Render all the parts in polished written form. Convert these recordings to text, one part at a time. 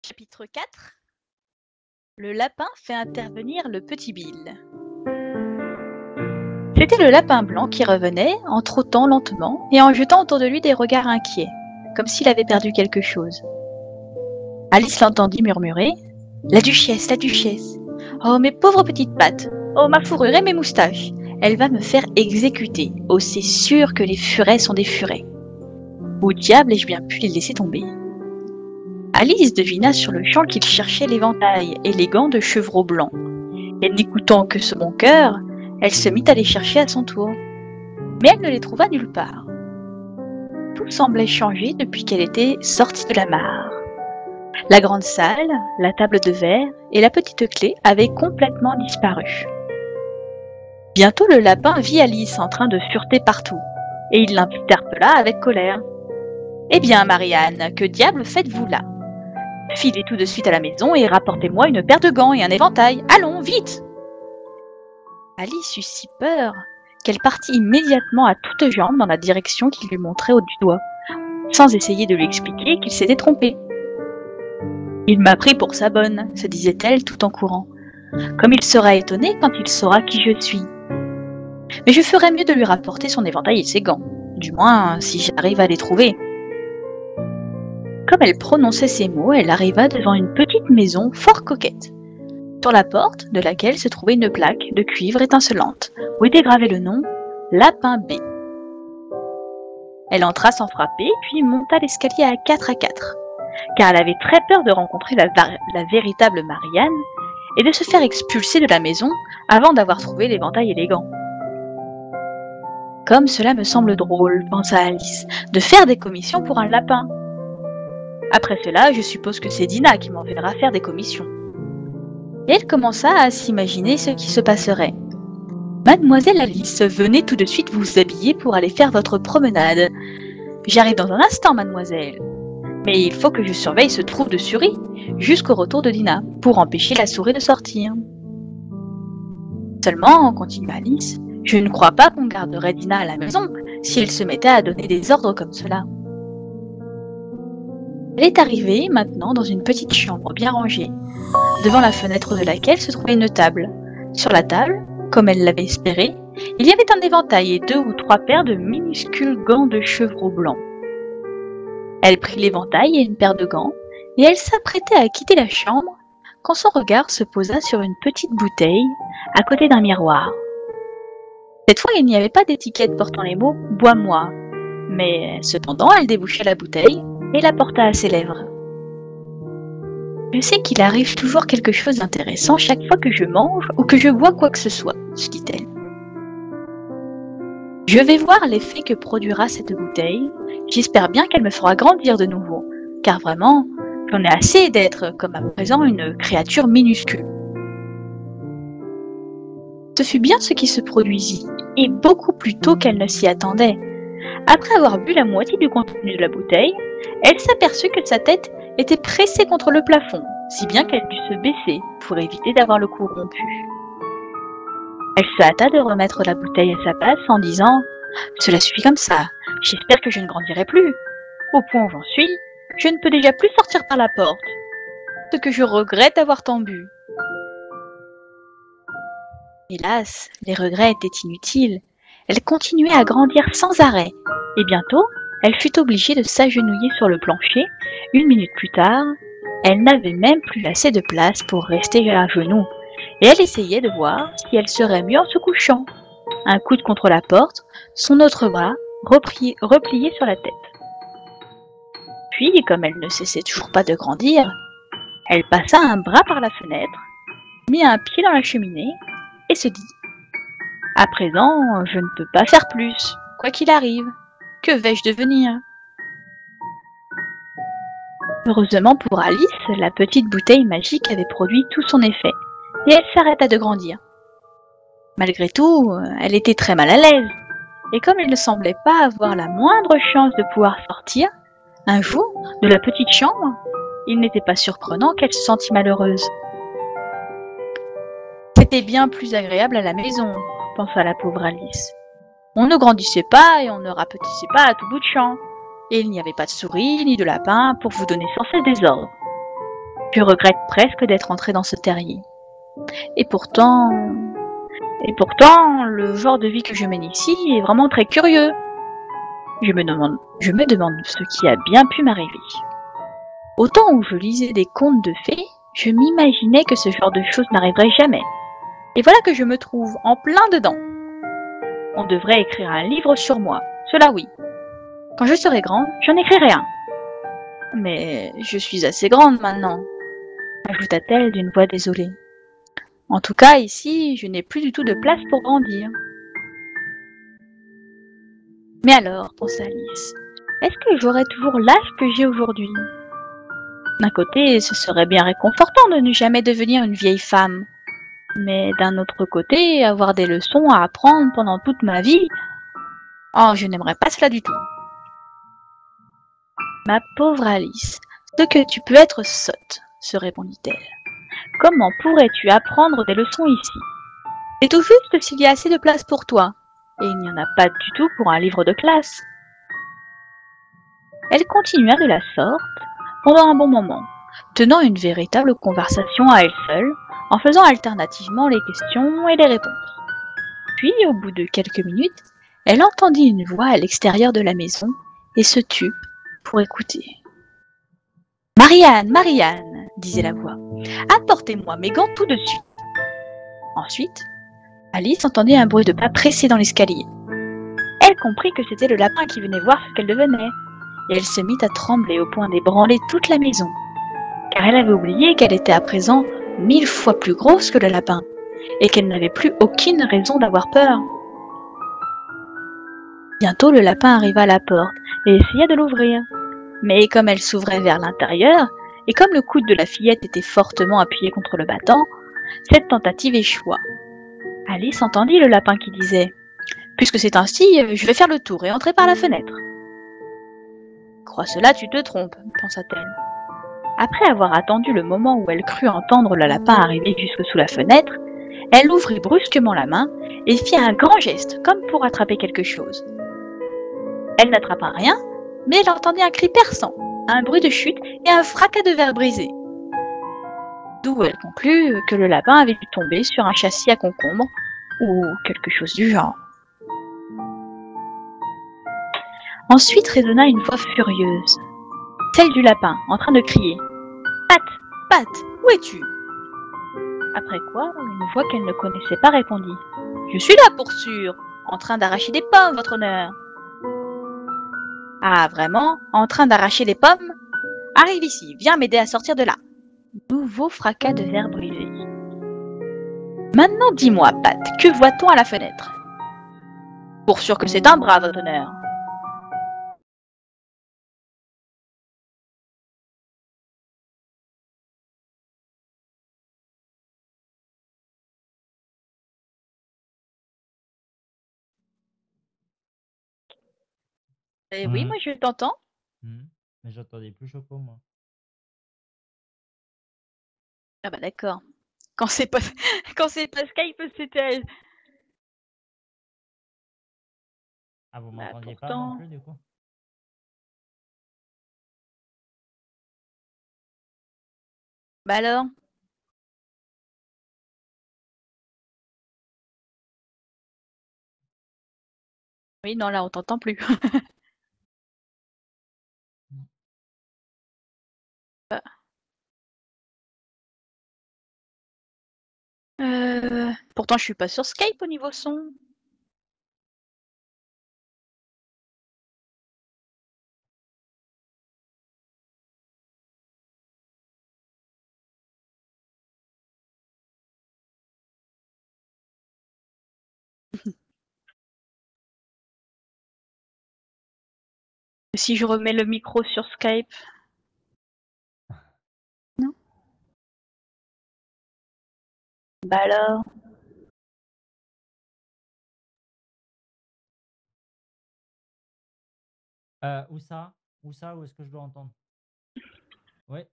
Chapitre 4. Le lapin fait intervenir le petit Bill. C'était le lapin blanc qui revenait, en trottant lentement et en jetant autour de lui des regards inquiets, comme s'il avait perdu quelque chose. Alice l'entendit murmurer « La duchesse, la duchesse! Oh, mes pauvres petites pattes! Oh, ma fourrure et mes moustaches! Elle va me faire exécuter! Oh, c'est sûr que les furets sont des furets! Où diable ai-je bien pu les laisser tomber ?» Alice devina sur le champ qu'il cherchait l'éventail et les gants de chevreau blanc. Et n'écoutant que ce bon cœur, elle se mit à les chercher à son tour. Mais elle ne les trouva nulle part. Tout semblait changer depuis qu'elle était sortie de la mare. La grande salle, la table de verre et la petite clé avaient complètement disparu. Bientôt le lapin vit Alice en train de fureter partout, et il l'interpella avec colère. « Eh bien, Marianne, que diable faites-vous là ? Filez tout de suite à la maison et rapportez-moi une paire de gants et un éventail. Allons, vite !» Alice eut si peur qu'elle partit immédiatement à toutes jambes dans la direction qu'il lui montrait du doigt, sans essayer de lui expliquer qu'il s'était trompé. « Il m'a pris pour sa bonne, » se disait-elle tout en courant. « Comme il sera étonné quand il saura qui je suis. Mais je ferais mieux de lui rapporter son éventail et ses gants, du moins si j'arrive à les trouver. » Comme elle prononçait ces mots, elle arriva devant une petite maison fort coquette, sur la porte de laquelle se trouvait une plaque de cuivre étincelante, où était gravé le nom « Lapin B ». Elle entra sans frapper, puis monta l'escalier à 4 à 4, car elle avait très peur de rencontrer la véritable Marianne et de se faire expulser de la maison avant d'avoir trouvé l'éventail et les gants. « Comme cela me semble drôle, pensa Alice, de faire des commissions pour un lapin. Après cela, je suppose que c'est Dinah qui m'enverra faire des commissions. » Et elle commença à s'imaginer ce qui se passerait. « Mademoiselle Alice, venez tout de suite vous habiller pour aller faire votre promenade. J'arrive dans un instant, mademoiselle. Mais il faut que je surveille ce trou de souris jusqu'au retour de Dinah, pour empêcher la souris de sortir. Seulement, continua Alice, je ne crois pas qu'on garderait Dinah à la maison si elle se mettait à donner des ordres comme cela. » Elle est arrivée maintenant dans une petite chambre bien rangée, devant la fenêtre de laquelle se trouvait une table. Sur la table, comme elle l'avait espéré, il y avait un éventail et 2 ou 3 paires de minuscules gants de chevreau blanc. Elle prit l'éventail et une paire de gants, et elle s'apprêtait à quitter la chambre quand son regard se posa sur une petite bouteille à côté d'un miroir. Cette fois, il n'y avait pas d'étiquette portant les mots « Bois-moi », mais cependant, elle déboucha la bouteille et la porta à ses lèvres. « Je sais qu'il arrive toujours quelque chose d'intéressant chaque fois que je mange ou que je bois quoi que ce soit, » se dit-elle. « Je vais voir l'effet que produira cette bouteille. J'espère bien qu'elle me fera grandir de nouveau, car vraiment, j'en ai assez d'être, comme à présent, une créature minuscule. » Ce fut bien ce qui se produisit, et beaucoup plus tôt qu'elle ne s'y attendait. Après avoir bu la moitié du contenu de la bouteille, elle s'aperçut que sa tête était pressée contre le plafond, si bien qu'elle dut se baisser pour éviter d'avoir le cou rompu. Elle se hâta de remettre la bouteille à sa place en disant « Cela suffit comme ça, j'espère que je ne grandirai plus. Au point où j'en suis, je ne peux déjà plus sortir par la porte. Ce que je regrette d'avoir tant bu. » Hélas, les regrets étaient inutiles. Elle continuait à grandir sans arrêt, et bientôt, elle fut obligée de s'agenouiller sur le plancher. 1 minute plus tard, elle n'avait même plus assez de place pour rester à genoux, et elle essayait de voir si elle serait mieux en se couchant. Un coude contre la porte, son autre bras replié sur la tête. Puis, comme elle ne cessait toujours pas de grandir, elle passa un bras par la fenêtre, mit un pied dans la cheminée, et se dit « À présent, je ne peux pas faire plus, quoi qu'il arrive. Que vais-je devenir ?» Heureusement pour Alice, la petite bouteille magique avait produit tout son effet, et elle s'arrêta de grandir. Malgré tout, elle était très mal à l'aise, et comme elle ne semblait pas avoir la moindre chance de pouvoir sortir, un jour, de la petite chambre, il n'était pas surprenant qu'elle se sentît malheureuse. C'était bien plus agréable à la maison, pensa la pauvre Alice. On ne grandissait pas et on ne rapetissait pas à tout bout de champ. Et il n'y avait pas de souris ni de lapin pour vous donner sans cesse des ordres. Je regrette presque d'être entrée dans ce terrier. Et pourtant, le genre de vie que je mène ici est vraiment très curieux. Je me demande ce qui a bien pu m'arriver. Au temps où je lisais des contes de fées, je m'imaginais que ce genre de choses n'arriverait jamais. Et voilà que je me trouve en plein dedans. On devrait écrire un livre sur moi, cela oui. Quand je serai grande, j'en écrirai un. Mais je suis assez grande maintenant, ajouta-t-elle d'une voix désolée. En tout cas, ici, je n'ai plus du tout de place pour grandir. Mais alors, pensa Alice, est-ce que j'aurai toujours l'âge que j'ai aujourd'hui? D'un côté, ce serait bien réconfortant de ne jamais devenir une vieille femme. Mais d'un autre côté, avoir des leçons à apprendre pendant toute ma vie, oh, je n'aimerais pas cela du tout. Ma pauvre Alice, ce que tu peux être sotte, se répondit-elle. Comment pourrais-tu apprendre des leçons ici? C'est tout juste s'il y a assez de place pour toi, et il n'y en a pas du tout pour un livre de classe. Elle continua de la sorte pendant un bon moment, tenant une véritable conversation à elle seule, en faisant alternativement les questions et les réponses. Puis, au bout de quelques minutes, elle entendit une voix à l'extérieur de la maison et se tut pour écouter. « Marianne, Marianne, disait la voix, apportez-moi mes gants tout de suite. » Ensuite, Alice entendit un bruit de pas pressés dans l'escalier. Elle comprit que c'était le lapin qui venait voir ce qu'elle devenait, et elle se mit à trembler au point d'ébranler toute la maison, car elle avait oublié qu'elle était à présent 1000 fois plus grosse que le lapin, et qu'elle n'avait plus aucune raison d'avoir peur. Bientôt le lapin arriva à la porte et essaya de l'ouvrir, mais comme elle s'ouvrait vers l'intérieur, et comme le coude de la fillette était fortement appuyé contre le battant, cette tentative échoua. Alice entendit le lapin qui disait « Puisque c'est ainsi, je vais faire le tour et entrer par la fenêtre. » « Crois cela, tu te trompes, pensa-t-elle. Après avoir attendu le moment où elle crut entendre le lapin arriver jusque sous la fenêtre, elle ouvrit brusquement la main et fit un grand geste, comme pour attraper quelque chose. Elle n'attrapa rien, mais elle entendit un cri perçant, un bruit de chute et un fracas de verre brisé. D'où elle conclut que le lapin avait dû tomber sur un châssis à concombre ou quelque chose du genre. Ensuite résonna une voix furieuse, celle du lapin, en train de crier « Pat, Pat, où es-tu » Après quoi, une voix qu'elle ne connaissait pas répondit « Je suis là pour sûr, en train d'arracher des pommes, votre honneur. » Ah, vraiment? En train d'arracher des pommes? Arrive ici, viens m'aider à sortir de là. Nouveau fracas de verre brisé. Maintenant dis-moi, Pat, que voit-on à la fenêtre? Pour sûr que c'est un bras, votre honneur. Eh oui, moi je t'entends. Mais j'entendais plus Choco, moi. Ah bah d'accord. Quand c'est pas, quand c'est pas Skype, c'était... Ah, vous Bah m'entendiez pas non pourtant... plus, du coup? Bah alors? Oui, non, là on t'entend plus. Pourtant je suis pas sur Skype au niveau son. Si je remets le micro sur Skype... Non? Bah alors? Où ça? Où ça? Où est-ce que je dois entendre? Ouais,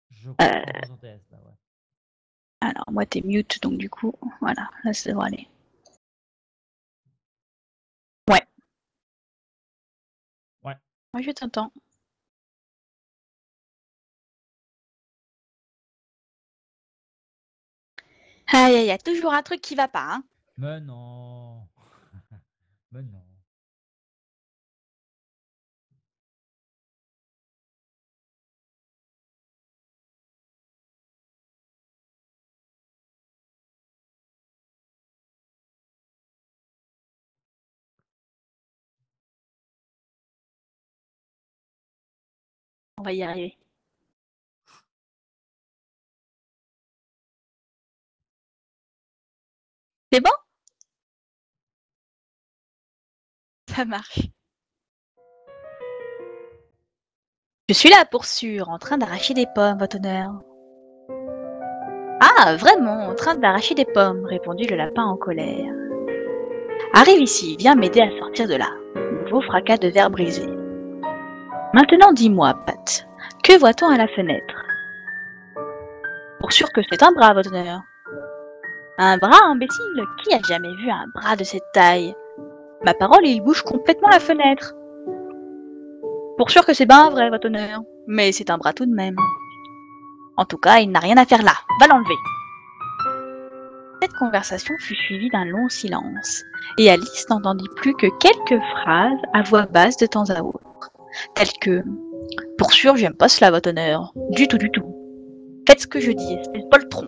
je crois que je t'entends sur TS, là, ouais. Alors moi t'es mute, donc du coup, voilà, là ça devrait aller. Ouais. Ouais. Moi je t'entends. Aïe, aïe, y a toujours un truc qui va pas, hein. Mais non. Mais non. On va y arriver. C'est bon? Ça marche. Je suis là pour sûr, en train d'arracher des pommes, votre honneur. Ah, vraiment, en train d'arracher des pommes, répondit le lapin en colère. Arrive ici, viens m'aider à sortir de là. Nouveau fracas de verre brisé. Maintenant dis-moi, Pat, que voit-on à la fenêtre? Pour sûr que c'est un bras, votre honneur. Un bras, imbécile? Qui a jamais vu un bras de cette taille? Ma parole, il bouge complètement la fenêtre. Pour sûr que c'est bien vrai, votre honneur. Mais c'est un bras tout de même. En tout cas, il n'a rien à faire là. Va l'enlever. Cette conversation fut suivie d'un long silence, et Alice n'entendit plus que quelques phrases à voix basse de temps à autre, telles que « Pour sûr, j'aime pas cela, votre honneur. Du tout, du tout. Faites ce que je dis, espèce de poltron. »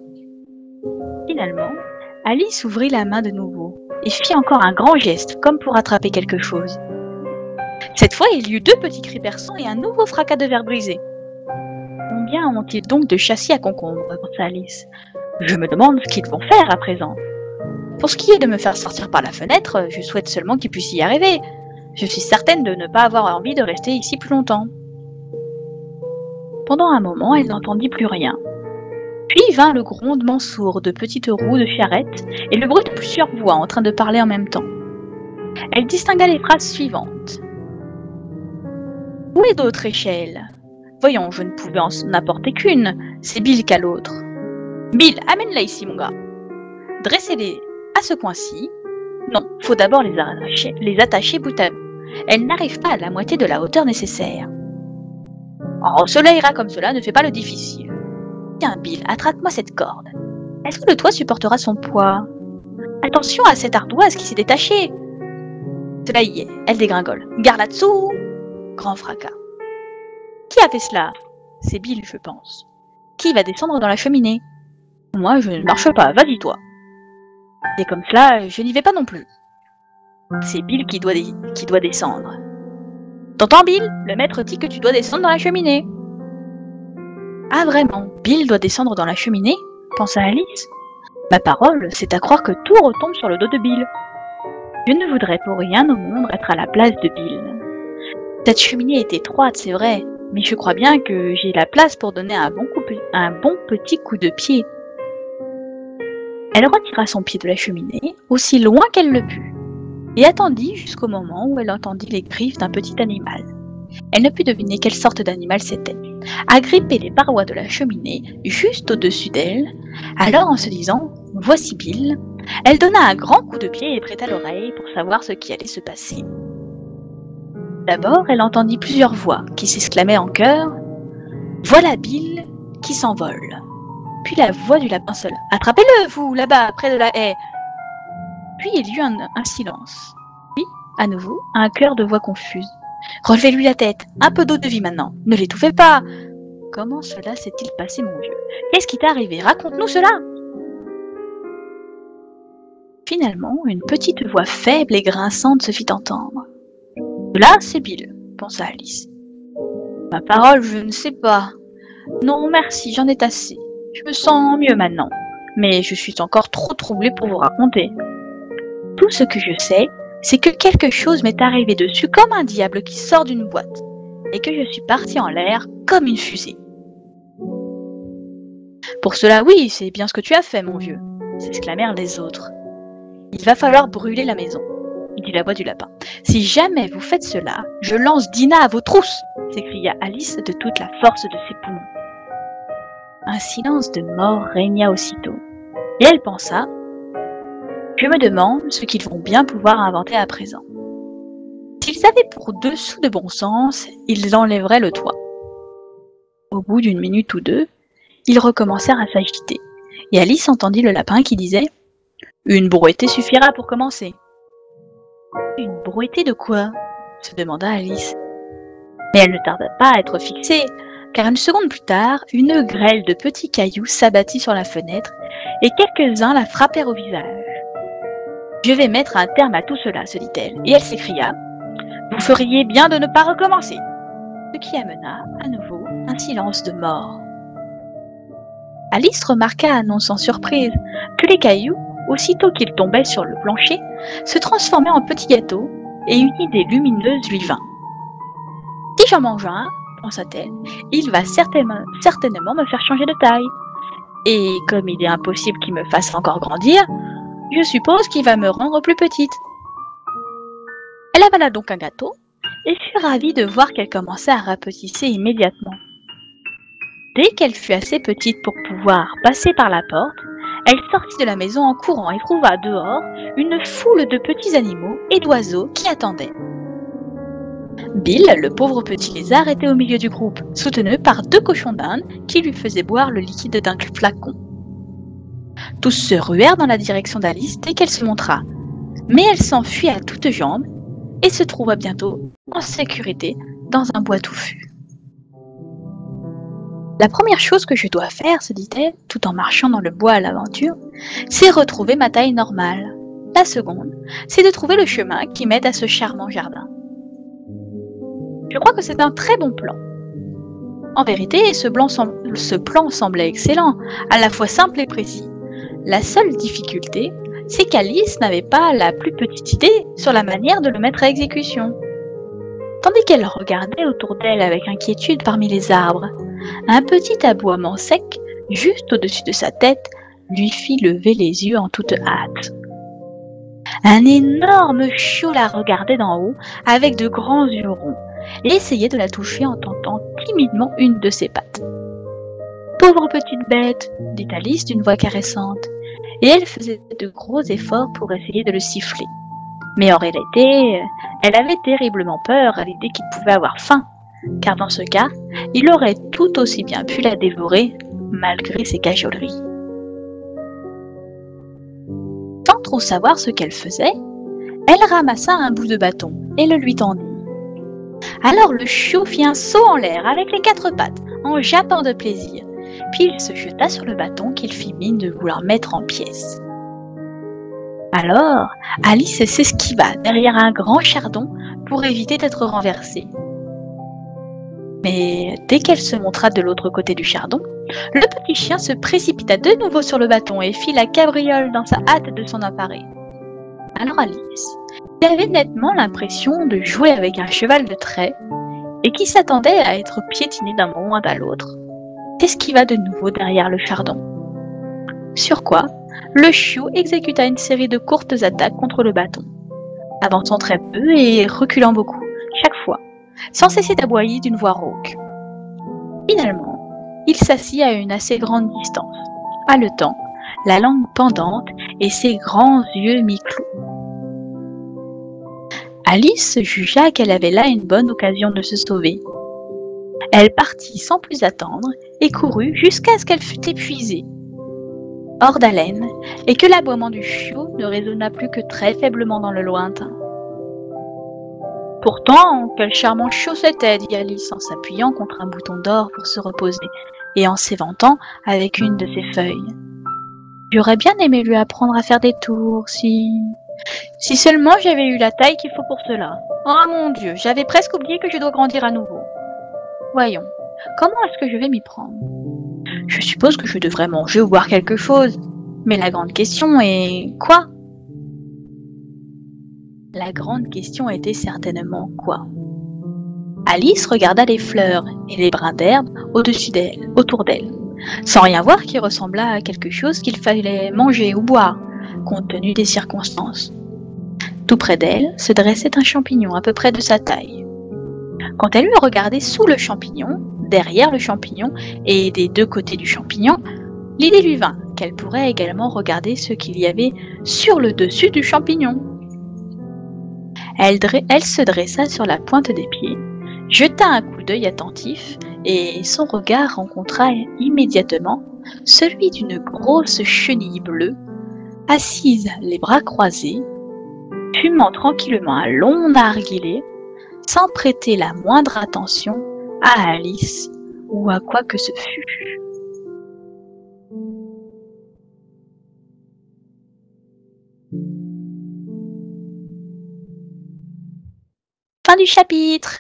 Finalement, Alice ouvrit la main de nouveau, et fit encore un grand geste, comme pour attraper quelque chose. Cette fois, il y eut deux petits cris perçants et un nouveau fracas de verre brisé. Combien ont-ils donc de châssis à concombre, pensa Alice. Je me demande ce qu'ils vont faire à présent. Pour ce qui est de me faire sortir par la fenêtre, je souhaite seulement qu'ils puissent y arriver. Je suis certaine de ne pas avoir envie de rester ici plus longtemps. Pendant un moment, elle n'entendit plus rien. Puis vint le grondement sourd de petites roues de charrette et le bruit de plusieurs voix en train de parler en même temps. Elle distingua les phrases suivantes. Où est d'autres échelles? Voyons, je ne pouvais en apporter qu'une. C'est Bill qu'à l'autre. Bill, amène-la ici, mon gars. Dressez-les à ce coin-ci. Non, faut d'abord les attacher bout à bout. Elles n'arrivent pas à la moitié de la hauteur nécessaire. Oh, cela ira comme cela, ne fais pas le difficile. Tiens, Bill, attrape-moi cette corde. Est-ce que le toit supportera son poids? Attention à cette ardoise qui s'est détachée. Cela y est, elle dégringole. Garde là-dessous. Grand fracas. Qui a fait cela? C'est Bill, je pense. Qui va descendre dans la cheminée? Moi, je ne marche pas, vas-y toi. Et comme cela, je n'y vais pas non plus. C'est Bill qui doit descendre. T'entends, Bill? Le maître dit que tu dois descendre dans la cheminée. Ah vraiment, Bill doit descendre dans la cheminée? Pensa Alice. Ma parole, c'est à croire que tout retombe sur le dos de Bill. Je ne voudrais pour rien au monde être à la place de Bill. Cette cheminée est étroite, c'est vrai, mais je crois bien que j'ai la place pour donner un bon petit coup de pied. Elle retira son pied de la cheminée, aussi loin qu'elle le put, et attendit jusqu'au moment où elle entendit les griffes d'un petit animal. Elle ne put deviner quelle sorte d'animal c'était. Agrippée les parois de la cheminée, juste au-dessus d'elle, alors en se disant « Voici Bill », elle donna un grand coup de pied et prêta l'oreille pour savoir ce qui allait se passer. D'abord, elle entendit plusieurs voix qui s'exclamaient en chœur « Voilà Bill qui s'envole ». Puis la voix du lapin seul « Attrapez-le, vous, là-bas, près de la haie ». Puis il y eut un silence. Puis, à nouveau, un chœur de voix confuses. « Relevez-lui la tête, un peu d'eau de vie maintenant, ne l'étouffez pas !» Comment cela s'est-il passé, mon vieux? Qu'est-ce qui t'est arrivé? Raconte-nous cela! Finalement, une petite voix faible et grinçante se fit entendre. « Là, c'est Bill, » pensa Alice. « Ma parole, je ne sais pas. Non, merci, j'en ai assez. Je me sens mieux maintenant, mais je suis encore trop troublée pour vous raconter. Tout ce que je sais, c'est que quelque chose m'est arrivé dessus comme un diable qui sort d'une boîte, et que je suis partie en l'air comme une fusée. » Pour cela, oui, c'est bien ce que tu as fait, mon vieux, s'exclamèrent les autres. Il va falloir brûler la maison, dit la voix du lapin. Si jamais vous faites cela, je lance Dinah à vos trousses, s'écria Alice de toute la force de ses poumons. Un silence de mort régna aussitôt, et elle pensa « Je me demande ce qu'ils vont bien pouvoir inventer à présent. S'ils avaient pour 2 sous de bon sens, ils enlèveraient le toit. » Au bout d'une minute ou deux, ils recommencèrent à s'agiter, et Alice entendit le lapin qui disait « Une brouettée suffira pour commencer. » « Une brouettée de quoi ?» se demanda Alice. Mais elle ne tarda pas à être fixée, car une seconde plus tard, une grêle de petits cailloux s'abattit sur la fenêtre et quelques-uns la frappèrent au visage. « Je vais mettre un terme à tout cela, se dit-elle, et elle s'écria « Vous feriez bien de ne pas recommencer !» Ce qui amena à nouveau un silence de mort. Alice remarqua, non sans surprise, que les cailloux, aussitôt qu'ils tombaient sur le plancher, se transformaient en petits gâteaux et une idée lumineuse lui vint. « Si j'en mange un, pensa-t-elle, il va certainement me faire changer de taille. Et comme il est impossible qu'il me fasse encore grandir, je suppose qu'il va me rendre plus petite. » Elle avala donc un gâteau et fut ravie de voir qu'elle commençait à rapetisser immédiatement. Dès qu'elle fut assez petite pour pouvoir passer par la porte, elle sortit de la maison en courant et trouva dehors une foule de petits animaux et d'oiseaux qui attendaient. Bill, le pauvre petit lézard, était au milieu du groupe, soutenu par 2 cochons d'Inde qui lui faisaient boire le liquide d'un flacon. Tous se ruèrent dans la direction d'Alice dès qu'elle se montra, mais elle s'enfuit à toutes jambes et se trouva bientôt en sécurité dans un bois touffu. La première chose que je dois faire, se dit-elle, tout en marchant dans le bois à l'aventure, c'est retrouver ma taille normale. La seconde, c'est de trouver le chemin qui mène à ce charmant jardin. Je crois que c'est un très bon plan. En vérité, ce plan semblait excellent, à la fois simple et précis. La seule difficulté, c'est qu'Alice n'avait pas la plus petite idée sur la manière de le mettre à exécution. Tandis qu'elle regardait autour d'elle avec inquiétude parmi les arbres, un petit aboiement sec, juste au-dessus de sa tête, lui fit lever les yeux en toute hâte. Un énorme chiot la regardait d'en haut avec de grands yeux ronds et essayait de la toucher en tentant timidement une de ses pattes. « Pauvre petite bête !» dit Alice d'une voix caressante, et elle faisait de gros efforts pour essayer de le siffler. Mais en réalité, elle avait terriblement peur à l'idée qu'il pouvait avoir faim, car dans ce cas, il aurait tout aussi bien pu la dévorer, malgré ses cajoleries. Sans trop savoir ce qu'elle faisait, elle ramassa un bout de bâton et le lui tendit. Alors le chiot fit un saut en l'air avec les 4 pattes, en jappant de plaisir, puis il se jeta sur le bâton qu'il fit mine de vouloir mettre en pièces. Alors, Alice s'esquiva derrière un grand chardon pour éviter d'être renversée. Mais dès qu'elle se montra de l'autre côté du chardon, le petit chien se précipita de nouveau sur le bâton et fit la cabriole dans sa hâte de s'en emparer. Alors Alice, qui avait nettement l'impression de jouer avec un cheval de trait et qui s'attendait à être piétinée d'un moment à l'autre, s'esquiva de nouveau derrière le chardon. Sur quoi, le chiot exécuta une série de courtes attaques contre le bâton, avançant très peu et reculant beaucoup, chaque fois, sans cesser d'aboyer d'une voix rauque. Finalement, il s'assit à une assez grande distance, haletant, la langue pendante et ses grands yeux mi-clos. Alice jugea qu'elle avait là une bonne occasion de se sauver. Elle partit sans plus attendre et courut jusqu'à ce qu'elle fût épuisée, hors d'haleine, et que l'aboiement du chiot ne résonna plus que très faiblement dans le lointain. « Pourtant, quel charmant chiot c'était !» dit Alice en s'appuyant contre un bouton d'or pour se reposer et en s'éventant avec une de ses feuilles. « J'aurais bien aimé lui apprendre à faire des tours, si seulement j'avais eu la taille qu'il faut pour cela. Oh mon Dieu, j'avais presque oublié que je dois grandir à nouveau. Voyons, comment est-ce que je vais m'y prendre? Je suppose que je devrais manger ou boire quelque chose. Mais la grande question est... quoi? La grande question était certainement quoi? Alice regarda les fleurs et les brins d'herbe au-dessus d'elle, autour d'elle, sans rien voir qui ressemblât à quelque chose qu'il fallait manger ou boire, compte tenu des circonstances. Tout près d'elle se dressait un champignon à peu près de sa taille. Quand elle eut regardé sous le champignon, derrière le champignon et des 2 côtés du champignon, l'idée lui vint qu'elle pourrait également regarder ce qu'il y avait sur le dessus du champignon. Elle se dressa sur la pointe des pieds, jeta un coup d'œil attentif et son regard rencontra immédiatement celui d'une grosse chenille bleue, assise les bras croisés, fumant tranquillement un long narguilé, sans prêter la moindre attention à Alice ou à quoi que ce fût. Fin du chapitre.